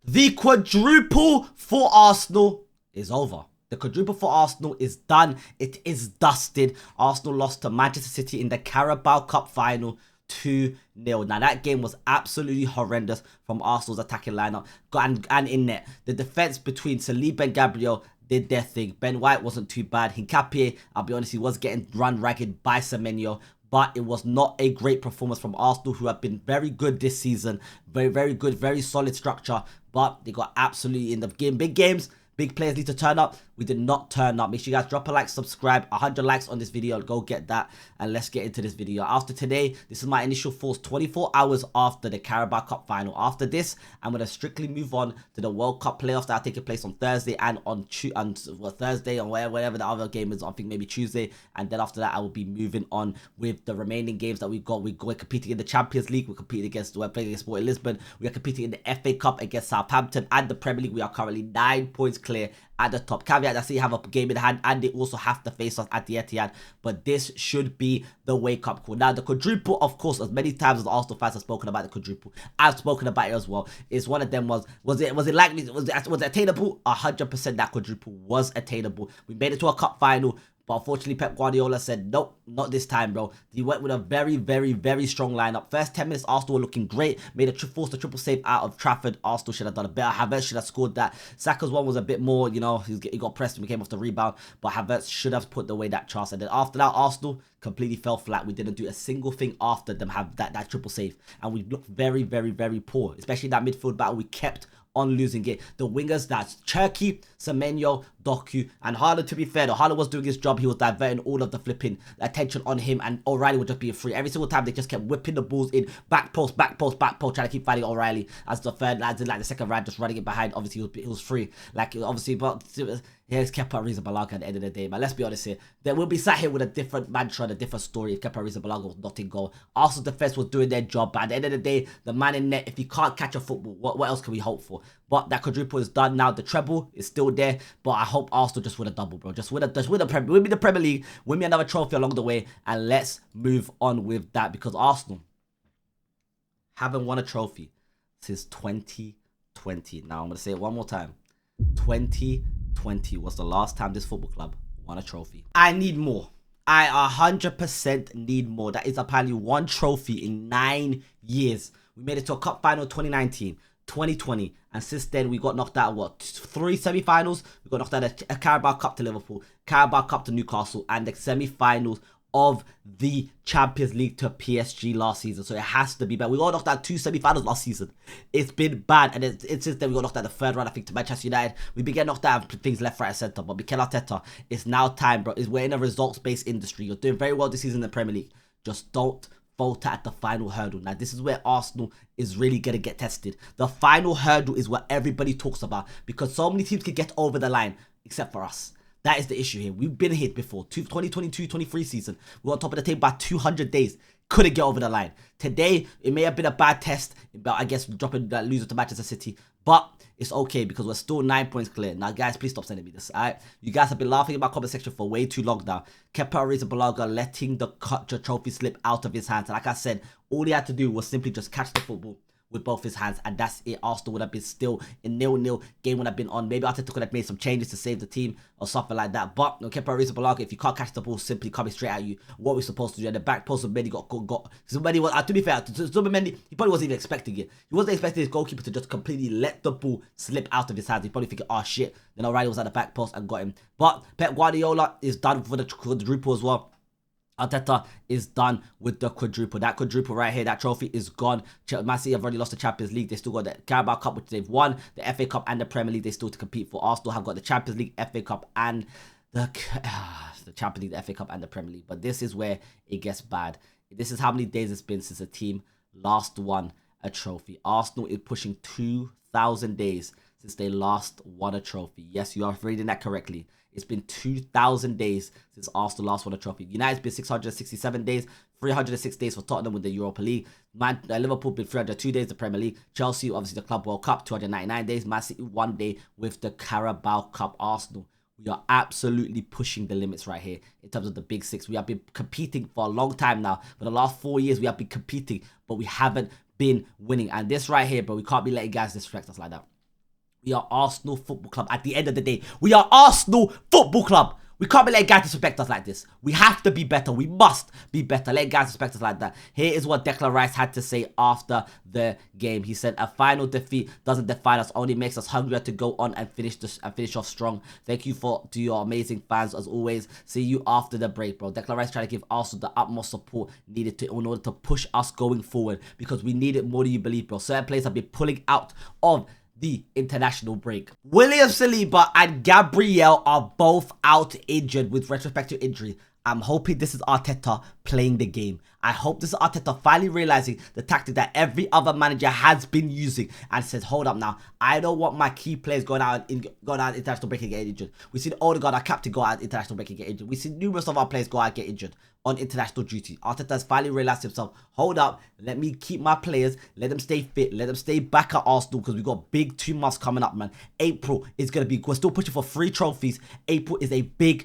The quadruple for Arsenal is over. The quadruple for Arsenal is done. It is dusted. Arsenal lost to Manchester City in the Carabao Cup final 2-0. Now, that game was absolutely horrendous from Arsenal's attacking lineup and in net. The defense between Saliba and Gabriel did their thing. Ben White wasn't too bad. Hincapié, I'll be honest, he was getting run ragged by Semenyo. But it was not a great performance from Arsenal, who have been very good this season. Very, very good, very solid structure. But they got absolutely in the game. Big games, big players need to turn up. We did not turn up. Make sure you guys drop a like, subscribe. 100 likes on this video. Go get that. And let's get into this video. After today, this is my initial thoughts 24 hours after the Carabao Cup final. After this, I'm going to strictly move on to the World Cup playoffs that are taking place on Thursday and on Thursday or whatever the other game is. I think maybe Tuesday. And then after that, I will be moving on with the remaining games that we've got. We're competing in the Champions League. We're competing we're playing against Sporting Lisbon. We are competing in the FA Cup against Southampton and the Premier League. We are currently 9 points clear at the top. Caveat, I see you have a game in hand and they also have to face us at the Etihad, but this should be the wake-up call. Now, the quadruple, of course, as many times as Arsenal fans have spoken about the quadruple, I've spoken about it as well. It's one of them was it likely, was it attainable? 100% that quadruple was attainable. We made it to a cup final. But unfortunately, Pep Guardiola said, nope, not this time, bro. He went with a very, very, very strong lineup. First 10 minutes, Arsenal were looking great. Forced a triple save out of Trafford. Arsenal should have done a better. Havertz should have scored that. Saka's one was a bit more, you know, he got pressed and we came off the rebound. But Havertz should have put away that chance. And then after that, Arsenal completely fell flat. We didn't do a single thing after them have that triple save. And we looked very, very, very poor. Especially that midfield battle, we kept on losing it. The wingers, that's Cherki, Semenyo, Doku, and Haaland. To be fair, Haaland was doing his job. He was diverting all of the flipping attention on him, and O'Reilly would just be free. Every single time they just kept whipping the balls in, back post, back post, back post, trying to keep fighting O'Reilly as the third lads in like the second round, just running it behind. Obviously, he was free. Like, obviously, but here's Kepa Arrizabalaga at the end of the day, man. Let's be honest here. There will be sat here with a different mantra and a different story if Kepa Arrizabalaga was not in goal. Arsenal's defense was doing their job, but at the end of the day, the man in net, if he can't catch a football, what else can we hope for? But that quadruple is done now. The treble is still there, but I hope Arsenal just win a double, bro. Win me the Premier League, win me another trophy along the way, and let's move on with that, because Arsenal haven't won a trophy since 2020. Now I'm gonna say it one more time. 2020 was the last time this football club won a trophy. I need more. I 100% need more. That is apparently one trophy in 9 years. We made it to a cup final 2019. 2020, and since then we got knocked out what 3 semi-finals. We got knocked out a Carabao Cup to Liverpool, Carabao Cup to Newcastle, and the semi-finals of the Champions League to PSG last season. So it has to be bad. We got knocked out 2 semi-finals last season. It's been bad, and it's since then we got knocked out the third round, I think, to Manchester United. We began knocked out things left, right, and centre. But Mikel Arteta, it's now time, bro. We're in a results-based industry. You're doing very well this season in the Premier League. Just don't falter at the final hurdle. Now, this is where Arsenal is really going to get tested. The final hurdle is what everybody talks about, because so many teams can get over the line except for us. That is the issue here. We've been hit before. 2022-23 season. We were on top of the table by 200 days. Couldn't get over the line. Today, it may have been a bad test, but I guess dropping that loser to Manchester City. But it's okay because we're still 9 points clear. Now, guys, please stop sending me this, alright? You guys have been laughing in my comment section for way too long now. Kepa Arrizabalaga letting the trophy slip out of his hands. And like I said, all he had to do was simply just catch the football with both his hands, and that's it. Arsenal would have been still in 0-0. Game would have been on. Maybe Arteta could have made some changes to save the team or something like that. But no, Kepa Arrizabalaga, if you can't catch the ball simply coming straight at you, what we're supposed to do. And the back post of Mendy got somebody was, to be fair, Mendy, he probably wasn't even expecting it. He wasn't expecting his goalkeeper to just completely let the ball slip out of his hands. He probably thinking, oh shit. Then O'Reilly was at the back post and got him. But Pep Guardiola is done for the quadruple as well. Arteta is done with the quadruple. That quadruple right here, that trophy is gone. Man City have already lost the Champions League. They still got the Carabao Cup, which they've won. The FA Cup and the Premier League, they still to compete for. Arsenal have got the Champions League, FA Cup, and the Champions League, the FA Cup, and the Premier League. But this is where it gets bad. This is how many days it's been since a team last won a trophy. Arsenal is pushing 2,000 days since they last won a trophy. Yes, you are reading that correctly. It's been 2,000 days since Arsenal last won a trophy. United's been 667 days, 306 days for Tottenham with the Europa League. Liverpool been 302 days, the Premier League. Chelsea, obviously the Club World Cup, 299 days. Man City, 1 day with the Carabao Cup. Arsenal, we are absolutely pushing the limits right here in terms of the big six. We have been competing for a long time now. For the last 4 years, we have been competing, but we haven't been winning. And this right here, bro, we can't be letting guys disrespect us like that. We are Arsenal Football Club. At the end of the day, we are Arsenal Football Club. We can't be letting guys disrespect us like this. We have to be better. We must be better. Let guys respect us like that. Here is what Declan Rice had to say after the game. He said, "A final defeat doesn't define us, only makes us hungrier to go on and finish off strong. Thank you to your amazing fans as always. See you after the break, bro." Declan Rice trying to give Arsenal the utmost support needed in order to push us going forward, because we need it more than you believe, bro. Certain players have been pulling out of the international break. William Saliba and Gabriel are both out injured with retrospective injury. I'm hoping this is Arteta playing the game. I hope this is Arteta finally realizing the tactic that every other manager has been using and says, hold up now, I don't want my key players going out international break and get injured. We've seen Odegaard, our captain, go out international break and get injured. We've seen numerous of our players go out and get injured on international duty. Arteta has finally realized himself, hold up, let me keep my players, let them stay fit, let them stay back at Arsenal, because we've got big 2 months coming up, man. April is going to be, we're still pushing for 3 trophies. April is a big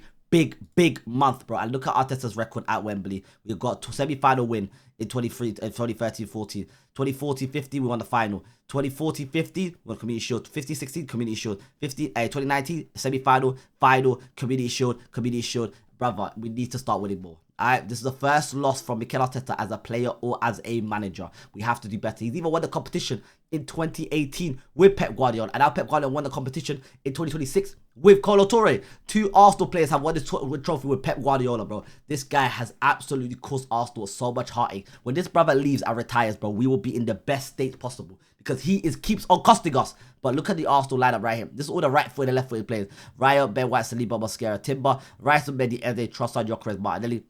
month, bro. And look at Arteta's record at Wembley. We've got a semi-final win in 2013-14. 2014-15, we won the final. 2014-15, we won Community Shield. 15-16, Community Shield. 2019, semi-final, final, Community Shield. Brother, we need to start winning more. Alright, this is the first loss from Mikel Arteta as a player or as a manager. We have to do better. He's even won the competition in 2018 with Pep Guardiola, and now Pep Guardiola won the competition in 2026 with Kolo Touré. 2 Arsenal players have won this trophy with Pep Guardiola, bro. This guy has absolutely caused Arsenal so much heartache. When this brother leaves and retires, bro, we will be in the best state possible, because he keeps on costing us. But look at the Arsenal lineup right here. This is all the right-footed and left-footed players. Raya, Ben White, Saliba, Mosquera, Timber, Rice, Mendy, Eze, Trossard, Gyökeres, Martinelli.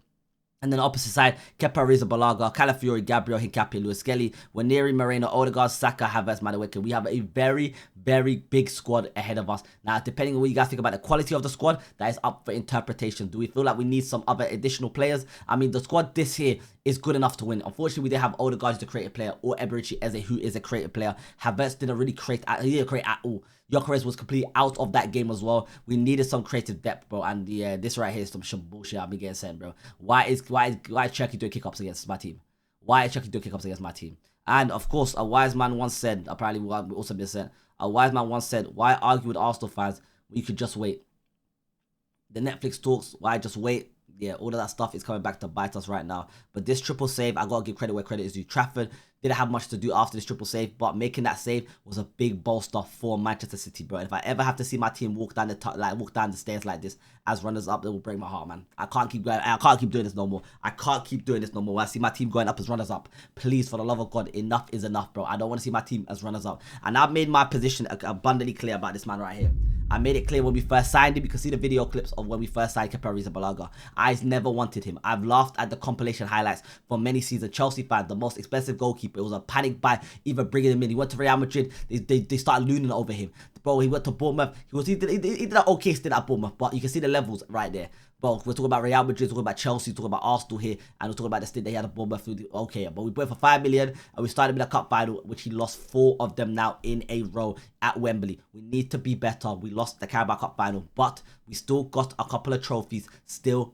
And then opposite side, Kepa, Arrizabalaga, Calafiori, Gabriel, Hincapié, Luis Skelly, Waneri, Moreno, Odegaard, Saka, Havertz, Madueke. We have a very big squad ahead of us. Now, depending on what you guys think about the quality of the squad, that is up for interpretation. Do we feel like we need some other additional players? I mean, the squad this here is good enough to win. Unfortunately, we didn't have Odegaard, who's a creative player, or Eberici Eze, who is a creative player. Havertz didn't really create at all. Gyökeres was completely out of that game as well. We needed some creative depth, bro. And yeah, this right here is some bullshit I've been getting sent, bro. Why is Cherky doing kickups against my team? Why is Cherky doing kickups against my team? And of course, a wise man once said, apparently we also been sent, a wise man once said, why argue with Arsenal fans when you could just wait? The Netflix talks, why just wait? Yeah, all of that stuff is coming back to bite us right now. But this triple save, I gotta give credit where credit is due. Trafford didn't have much to do after this triple save, but making that save was a big bolster for Manchester City, bro. And if I ever have to see my team walk down the stairs like this as runners up, it will break my heart, man. I can't keep going. I can't keep doing this no more. I can't keep doing this no more. When I see my team going up as runners up, please, for the love of God, enough is enough, bro. I don't want to see my team as runners up. And I've made my position abundantly clear about this man right here. I made it clear when we first signed him. You can see the video clips of when we first signed Kepa Arrizabalaga. I never wanted him. I've laughed at the compilation highlights for many seasons. Chelsea fan, the most expensive goalkeeper. It was a panic buy, even bringing him in. He went to Real Madrid. They started looning over him. Bro, he went to Bournemouth. He did an okay stint at Bournemouth, but you can see the levels right there. Bro, we're talking about Real Madrid, talking about Chelsea, talking about Arsenal here, and we're talking about the stint they had at Bournemouth. Okay, but we bought for 5 million, and we started with a cup final, which he lost 4 of them now in a row at Wembley. We need to be better. We lost the Carabao Cup final, but we still got a couple of trophies still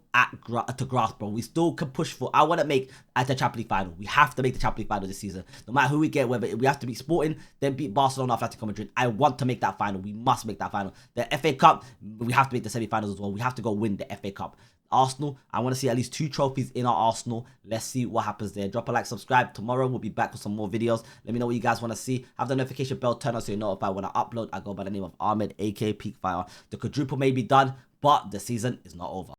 to grasp, bro. We still can push for. I want to make at the Champions League final. We have to make the Champions League final this season. No matter who we get, whether we have to beat Sporting, then beat Barcelona, Atletico Madrid. I want to make that final. We must make that final. The FA Cup, we have to make the semi-finals as well. We have to go win the FA Cup. Arsenal, I want to see at least 2 trophies in our Arsenal. Let's see what happens there. Drop a like, subscribe. Tomorrow we'll be back with some more videos. Let me know what you guys want to see. Have the notification bell turned on so you're notified when I upload. I go by the name of Ahmed, aka Peakfighter. The quadruple may be done, but the season is not over.